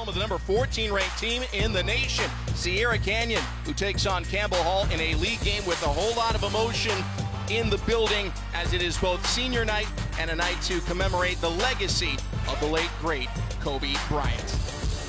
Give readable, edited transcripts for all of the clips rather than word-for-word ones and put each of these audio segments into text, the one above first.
home of the number 14 ranked team in the nation, Sierra Canyon, who takes on Campbell Hall in a league game with a whole lot of emotion in the building, as it is both senior night and a night to commemorate the legacy of the late, great Kobe Bryant.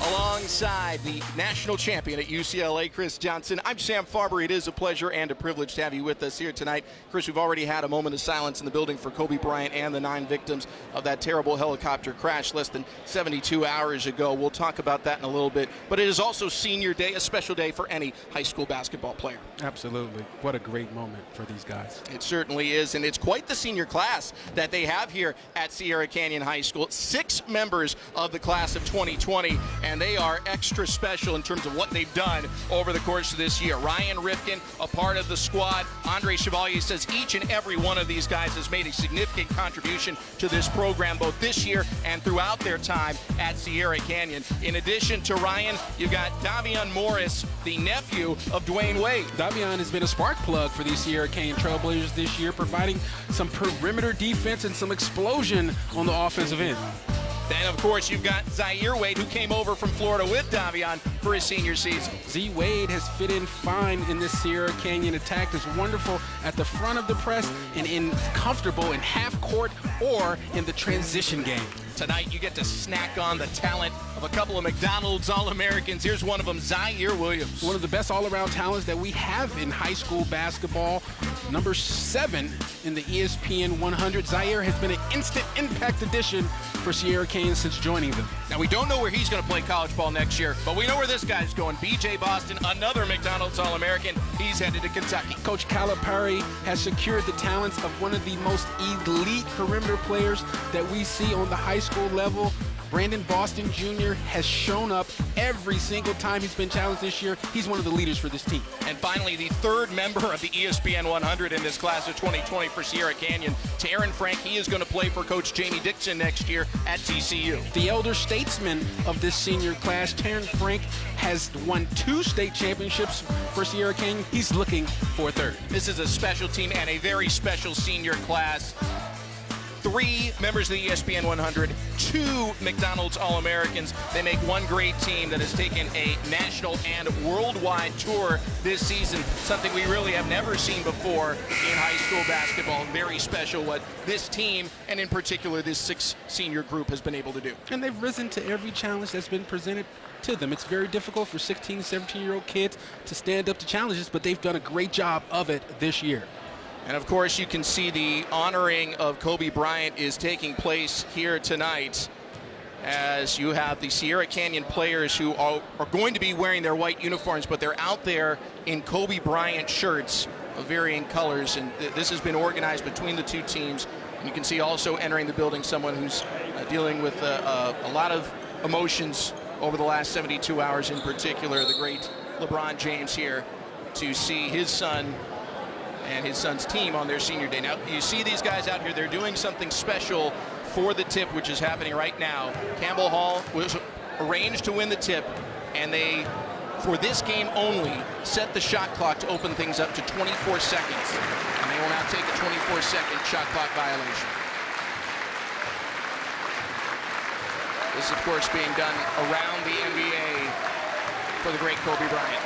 Alongside the national champion at UCLA, Chris Johnson, I'm Sam Farber. It is a pleasure and a privilege to have you with us here tonight. Chris, we've already had a moment of silence in the building for Kobe Bryant and the 9 victims of that terrible helicopter crash less than 72 hours ago. We'll talk about that in a little bit. But it is also senior day, a special day for any high school basketball player. Absolutely. What a great moment for these guys. It certainly is, and it's quite the senior class that they have here at Sierra Canyon High School. 6 members of the class of 2020, and they are extra special in terms of what they've done over the course of this year. Ryan Rifkin, a part of the squad. Andre Chevalier says each and every one of these guys has made a significant contribution to this program, both this year and throughout their time at Sierra Canyon. In addition to Ryan, you've got Davion Morris, the nephew of Dwayne Wade. Davion has been a spark plug for these Sierra Canyon Trailblazers this year, providing some perimeter defense and some explosion on the offensive end. Then, of course, you've got Zaire Wade, who came over from Florida with Davion for his senior season. Z Wade has fit in fine in this Sierra Canyon attack. Is wonderful at the front of the press and comfortable in half court or in the transition game. Tonight, you get to snack on the talent of a couple of McDonald's All-Americans. Here's one of them, Zaire Williams. One of the best all-around talents that we have in high school basketball. Number 7 in the ESPN 100. Zaire has been an instant impact addition for Sierra Canyon since joining them. Now, we don't know where he's going to play college ball next year, but we know where this guy's going. B.J. Boston, another McDonald's All-American. He's headed to Kentucky. Coach Calipari has secured the talents of one of the most elite perimeter players that we see on the high school level. Brandon Boston Jr. has shown up every single time he's been challenged this year. He's one of the leaders for this team. And finally, the 3rd member of the ESPN 100 in this class of 2020 for Sierra Canyon, Taryn Frank. He is going to play for Coach Jamie Dixon next year at TCU. The elder statesman of this senior class, Taryn Frank, has won 2 state championships for Sierra Canyon. He's looking for a 3rd. This is a special team and a very special senior class. 3 members of the ESPN 100, 2 McDonald's All-Americans. They make one great team that has taken a national and worldwide tour this season, something we really have never seen before in high school basketball. Very special what this team, and in particular this 6 senior group, has been able to do. And they've risen to every challenge that's been presented to them. It's very difficult for 16, 17-year-old kids to stand up to challenges, but they've done a great job of it this year. And of course, you can see the honoring of Kobe Bryant is taking place here tonight, as you have the Sierra Canyon players who are going to be wearing their white uniforms, but they're out there in Kobe Bryant shirts of varying colors. And this has been organized between the 2 teams. And you can see also entering the building someone who's dealing with a lot of emotions over the last 72 hours, in particular, the great LeBron James here, to see his son and his son's team on their senior day. Now, you see these guys out here, they're doing something special for the tip, which is happening right now. Campbell Hall was arranged to win the tip, and they, for this game only, set the shot clock to open things up to 24 seconds. And they will now take a 24-second shot clock violation. This, of course, being done around the NBA for the great Kobe Bryant.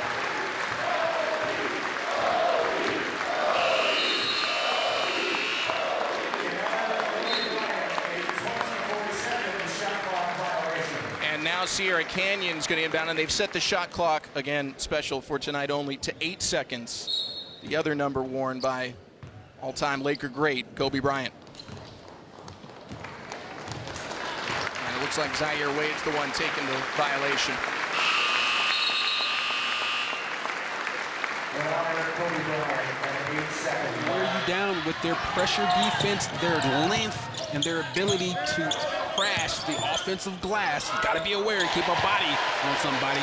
And now Sierra Canyon's going to inbound, and they've set the shot clock, again, special for tonight only, to 8 seconds. The other number worn by all-time Laker great Kobe Bryant. And it looks like Zaire Wade's the one taking the violation. Wear you down with their pressure defense, their length, and their ability to crash the offensive glass. You got to be aware and keep a body on somebody.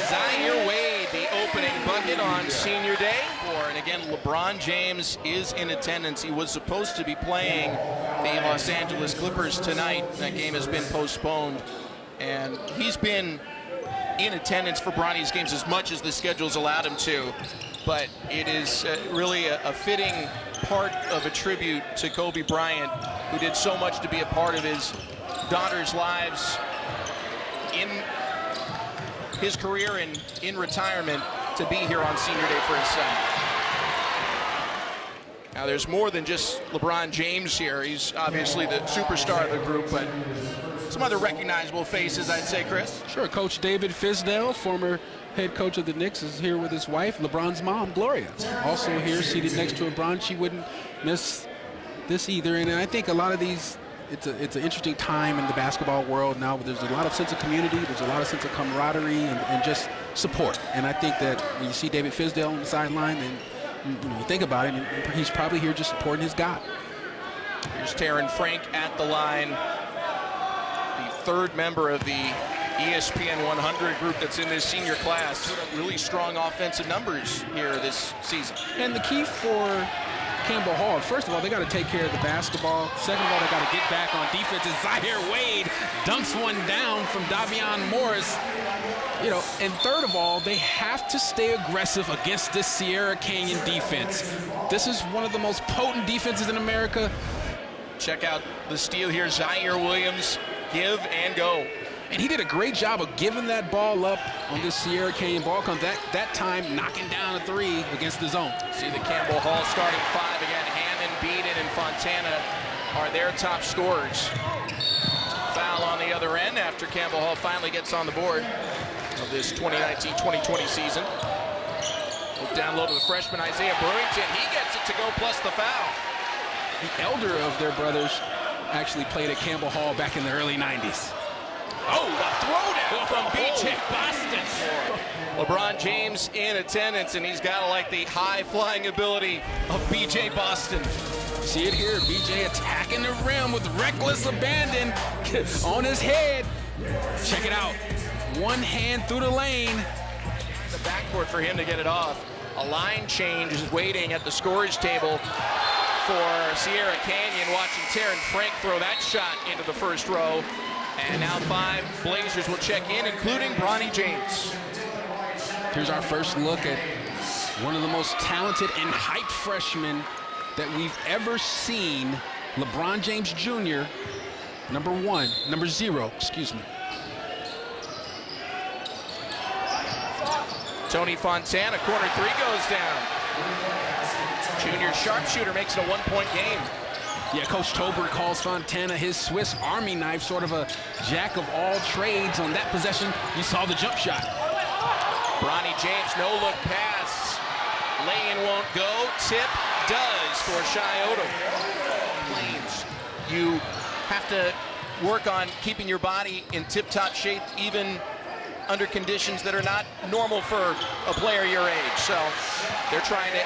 Zaire Wade, the opening bucket on senior day. And again, LeBron James is in attendance. He was supposed to be playing the Los Angeles Clippers tonight. That game has been postponed. And he's been in attendance for Bronny's games as much as the schedule's allowed him to. But it is really a fitting part of a tribute to Kobe Bryant, who did so much to be a part of his daughters' lives in his career in retirement to be here on senior day for his son. Now, there's more than just LeBron James here. He's obviously the superstar of the group, but some other recognizable faces, I'd say, Chris. Sure, Coach David Fisdale, former head coach of the Knicks, is here with his wife, LeBron's mom, Gloria. Also here, seated next to LeBron. She wouldn't miss this either. And I think a lot of these, it's an interesting time in the basketball world now. There's a lot of sense of community. There's a lot of sense of camaraderie and just support. And I think that when you see David Fisdale on the sideline, and you think about it, and he's probably here just supporting his guy. Here's Terran Frank at the line, the third member of the ESPN 100 group that's in this senior class. Really strong offensive numbers here this season. And the key for Campbell Hall, first of all, they got to take care of the basketball. Second of all, they got to get back on defense. And Zaire Wade dunks one down from Davion Morris. And third of all, they have to stay aggressive against this Sierra Canyon defense. This is one of the most potent defenses in America. Check out the steal here. Zaire Williams, give and go. And he did a great job of giving that ball up on this Sierra Canyon ball. Comes that time knocking down a three against the zone. See the Campbell Hall starting five again. Hammond, Beaton, and Fontana are their top scorers. Foul on the other end after Campbell Hall finally gets on the board of this 2019-2020 season. Look down low to the freshman Isaiah Brewington. He gets it to go plus the foul. The elder of their brothers actually played at Campbell Hall back in the early 90s. Oh, the throwdown from B.J. Boston. LeBron James in attendance, and he's got to like the high-flying ability of B.J. Boston. See it here, B.J. attacking the rim with reckless abandon on his head. Check it out. One hand through the lane. The backcourt for him to get it off. A line change is waiting at the scorer's table for Sierra Canyon. Watching Terran Frank throw that shot into the first row. And now 5 Blazers will check in, including Bronny James. Here's our first look at one of the most talented and hyped freshmen that we've ever seen, LeBron James Jr., number 0, excuse me. Tony Fontana, corner 3 goes down. Junior sharpshooter makes it a 1-point game. Yeah, Coach Tolbert calls Fontana his Swiss Army knife, sort of a jack of all trades. On that possession, you saw the jump shot. Bronny James, no-look pass. Lay-in won't go. Tip does for Shai Odom. Plains, you have to work on keeping your body in tip-top shape, even under conditions that are not normal for a player your age. So they're trying to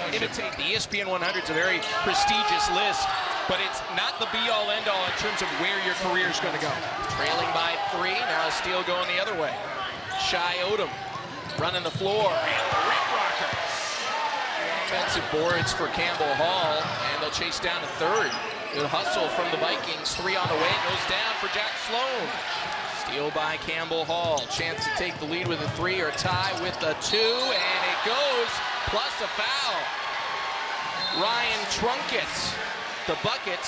imitate the ESPN 100. It's a very prestigious list, but it's not the be-all, end-all in terms of where your career is going to go. Trailing by 3, now a steal going the other way. Shai Odom running the floor, and the rim rocker. Offensive boards for Campbell Hall, and they'll chase down a third. Good hustle from the Vikings. 3 on the way, goes down for Jack Sloan. Steal by Campbell Hall. Chance to take the lead with a 3 or tie with a 2, and it goes plus a foul. Ryan Trunkett, the bucket.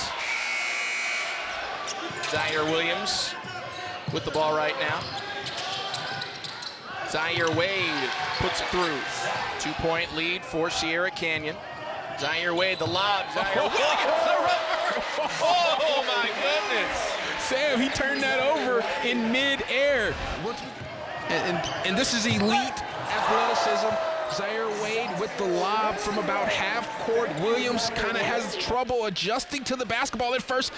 Zaire Williams with the ball right now. Zaire Wade puts it through. 2-point lead for Sierra Canyon. Zaire Wade, the lob. Zaire Williams, the rubber. Oh my goodness. Sam, he turned that over in mid-air. And this is elite athleticism. Zaire Wade with the lob from about half court. Williams kind of has trouble adjusting to the basketball at first,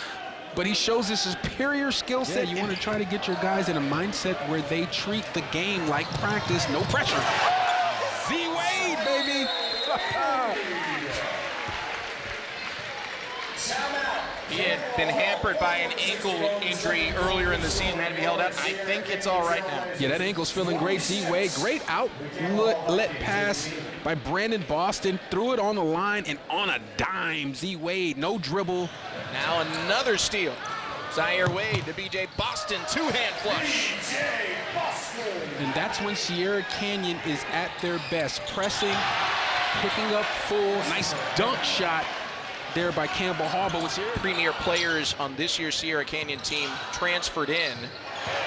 but he shows his superior skill set. Yeah, you want to try to get your guys in a mindset where they treat the game like practice, no pressure. Z-Wade, baby. He had been hampered by an ankle injury earlier in the season, had to be held out. I think it's all right now. Yeah, that ankle's feeling great. Z-Wade, great outlet pass by Brandon Boston. Threw it on the line and on a dime. Z-Wade, no dribble. Now another steal. Zaire Wade to B.J. Boston, 2-hand flush. And that's when Sierra Canyon is at their best. Pressing, picking up full, nice dunk shot there by Campbell Hall. But with premier players on this year's Sierra Canyon team transferred in,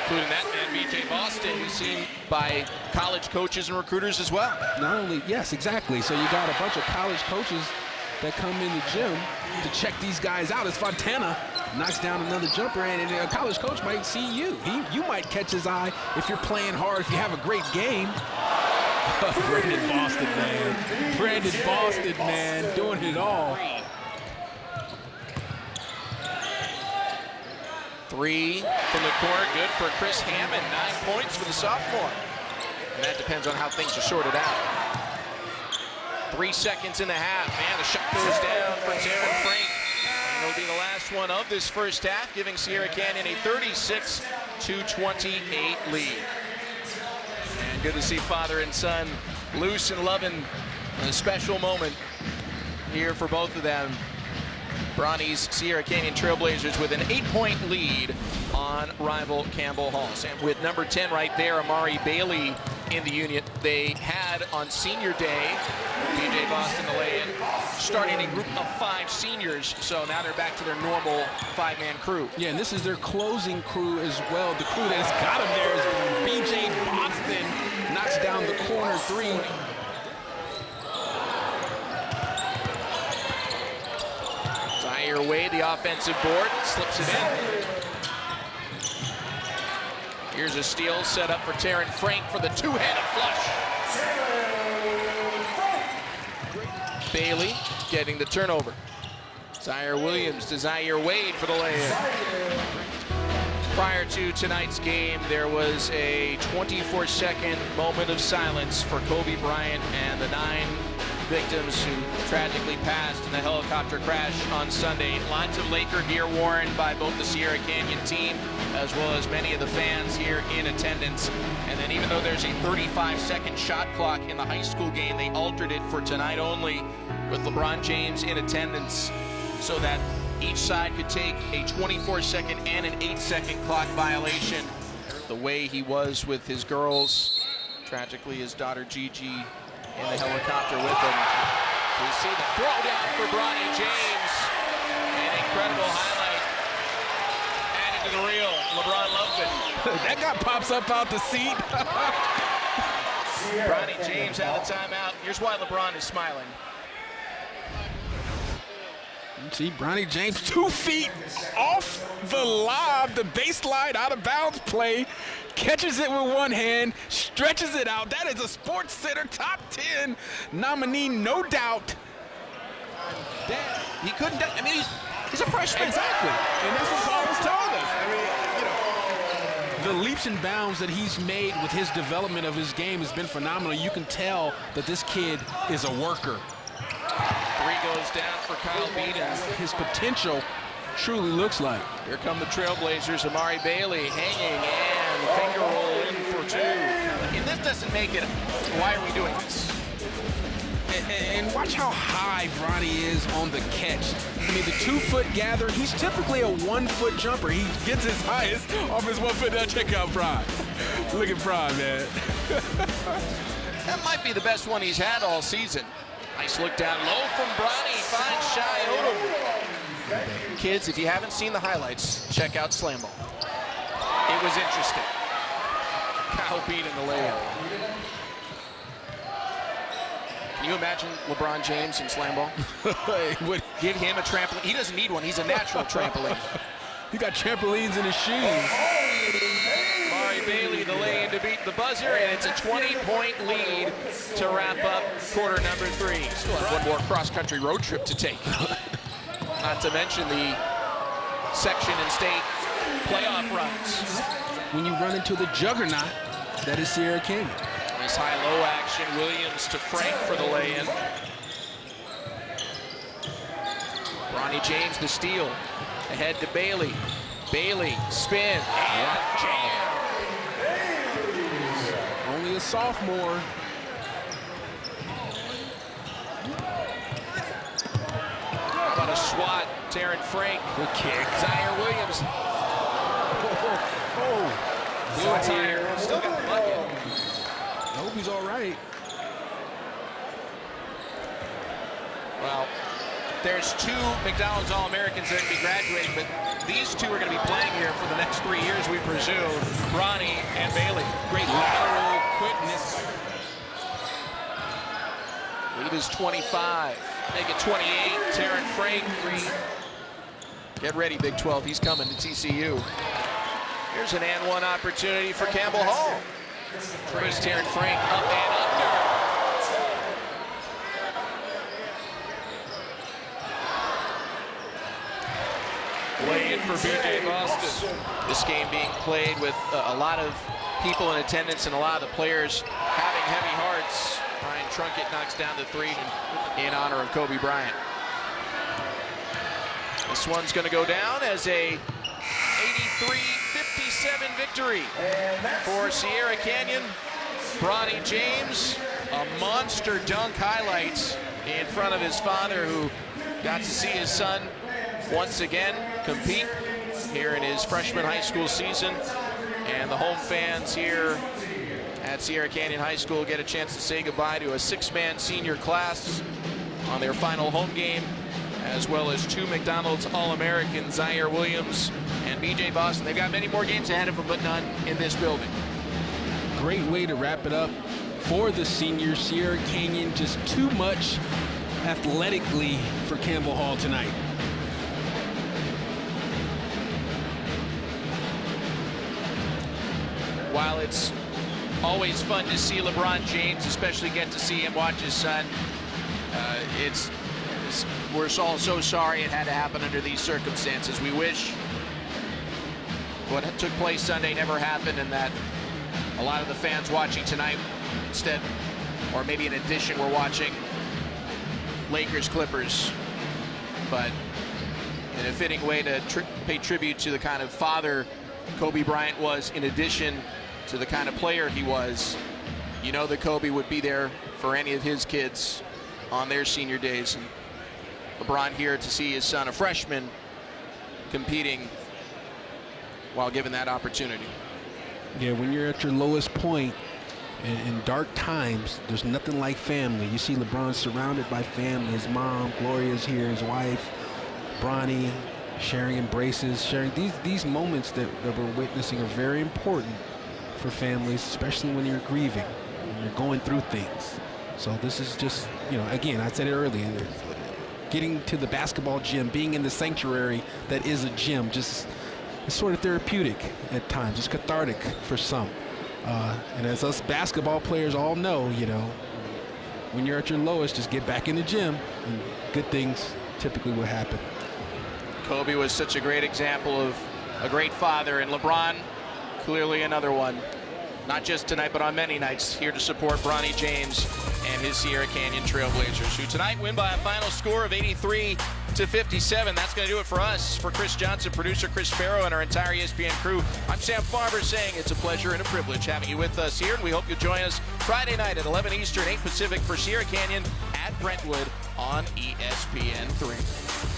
including that man, B.J. Boston, who's seen by college coaches and recruiters as well. Not only, yes, exactly. So you got a bunch of college coaches that come in the gym to check these guys out. As Fontana knocks down another jumper, and a college coach might see you. You might catch his eye if you're playing hard, if you have a great game. Brandon Boston, man. Brandon Boston, man, doing it all. Three from the court, good for Chris Hammond. 9 points for the sophomore. And that depends on how things are sorted out. 3 seconds in the half, and the shot goes down for Taryn Frank. And it'll be the last one of this first half, giving Sierra Canyon a 36-28 lead. And good to see father and son loose and loving. A special moment here for both of them. Bronny's Sierra Canyon Trailblazers with an 8-point lead on rival Campbell Hall. With number 10 right there, Amari Bailey in the unit. They had on senior day, BJ Boston, the lay-in, starting a group of 5 seniors. So now they're back to their normal 5-man crew. Yeah, and this is their closing crew as well. The crew that has got them there is BJ Boston. Knocks down the corner 3. Zaire Wade, the offensive board, slips it in. Here's a steal set up for Taryn Frank for the two-handed flush. Bailey getting the turnover. Zaire Williams to Zaire Wade for the lay-in. Prior to tonight's game, there was a 24-second moment of silence for Kobe Bryant and the 9 victims who tragically passed in the helicopter crash on Sunday. Lots of Laker gear worn by both the Sierra Canyon team as well as many of the fans here in attendance. And then even though there's a 35-second shot clock in the high school game, they altered it for tonight only with LeBron James in attendance so that each side could take a 24-second and an 8-second clock violation. The way he was with his girls, tragically his daughter Gigi in the helicopter with him. We see the throw down for Bronny James. An incredible highlight. Added to the reel. LeBron loves it. That guy pops up out the seat. Bronny James out of timeout. Here's why LeBron is smiling. See, Bronny James 2 feet off the lob, the baseline out of bounds play, catches it with one hand, stretches it out. That is a Sports Center top 10 nominee, no doubt. He couldn't, I mean, he's a freshman. Exactly, and that's what Paul was telling us. I mean, the leaps and bounds that he's made with his development of his game has been phenomenal. You can tell that this kid is a worker. 3 goes down for Kyle Beaton. His potential truly looks like. Here come the Trailblazers. Amari Bailey hanging and finger roll in for 2. And this doesn't make it, why are we doing this? And watch how high Bronny is on the catch. I mean, the 2-foot gather, he's typically a 1-foot jumper. He gets his highest off his 1 foot. Now check out Bron. Look at Bron, man. That might be the best one he's had all season. Nice look down low from Bronny, finds Shai Odom. Kids, if you haven't seen the highlights, check out Slam Ball. It was interesting. Kyle Beaton in the layup. Can you imagine LeBron James in Slam Ball? Give him a trampoline. He doesn't need one. He's a natural trampoline. He got trampolines in his shoes. Amari Bailey, the lay-in to beat the buzzer, and it's a 20-point lead to wrap up quarter number 3. Still have one more cross-country road trip to take. Not to mention the section and state playoff runs. When you run into the juggernaut, that is Sierra Canyon. Nice high-low action. Williams to Frank for the lay-in. Bronny James the steal. Ahead to Bailey. Bailey, spin, and jam. Only a sophomore. How about a swat? Taryn Frank. Good kick. Zaire Williams. Blue attire. Still got the bucket. I hope he's all right. Well, there's 2 McDonald's All-Americans that are going to be graduating, but these 2 are going to be playing here for the next 3 years, we presume. Bronny and Bailey. Great lap Lead is 25. Make it 28. Terran Frank. Get ready, Big 12. He's coming to TCU. Here's an and one opportunity for Campbell Hall. Here's Terran Frank up and under. Play in for B.J. Boston. This game being played with a lot of people in attendance and a lot of the players having heavy hearts. Ryan Trunkett knocks down the three in honor of Kobe Bryant. This one's going to go down as a 83-57 victory for Sierra Canyon. Bronny James, a monster dunk highlights in front of his father, who got to see his son once again compete here in his freshman high school season. And the home fans here at Sierra Canyon High School get a chance to say goodbye to a six-man senior class on their final home game, as well as two McDonald's All-Americans, Zaire Williams and B.J. Boston. They've got many more games ahead of them, but none in this building. Great way to wrap it up for the seniors. Sierra Canyon, just too much athletically for Campbell Hall tonight. While it's always fun to see LeBron James, especially get to see him watch his son, we're all so sorry it had to happen under these circumstances. We wish what took place Sunday never happened, and that a lot of the fans watching tonight instead, or maybe in addition, we're watching Lakers-Clippers. But in a fitting way to pay tribute to the kind of father Kobe Bryant was, in addition to the kind of player he was, you know that Kobe would be there for any of his kids on their senior days. And LeBron here to see his son, a freshman, competing while given that opportunity. Yeah, when you're at your lowest point in dark times, there's nothing like family. You see LeBron surrounded by family. His mom, Gloria's here, his wife, Bronny, sharing embraces, sharing these moments that we're witnessing are very important for families, especially when you're grieving, when you're going through things. So this is just, you know, again, I said it earlier, getting to the basketball gym, being in the sanctuary that is a gym, just it's sort of therapeutic at times. It's cathartic for some. And as us basketball players all know, you know, when you're at your lowest, just get back in the gym and good things typically will happen. Kobe was such a great example of a great father, and LeBron, clearly another one. Not just tonight, but on many nights, here to support Bronny James and his Sierra Canyon Trailblazers, who tonight win by a final score of 83-57. That's going to do it for us. For Chris Johnson, producer Chris Sparrow, and our entire ESPN crew, I'm Sam Farber saying it's a pleasure and a privilege having you with us here, and we hope you'll join us Friday night at 11 Eastern, 8 Pacific for Sierra Canyon at Brentwood on ESPN 3.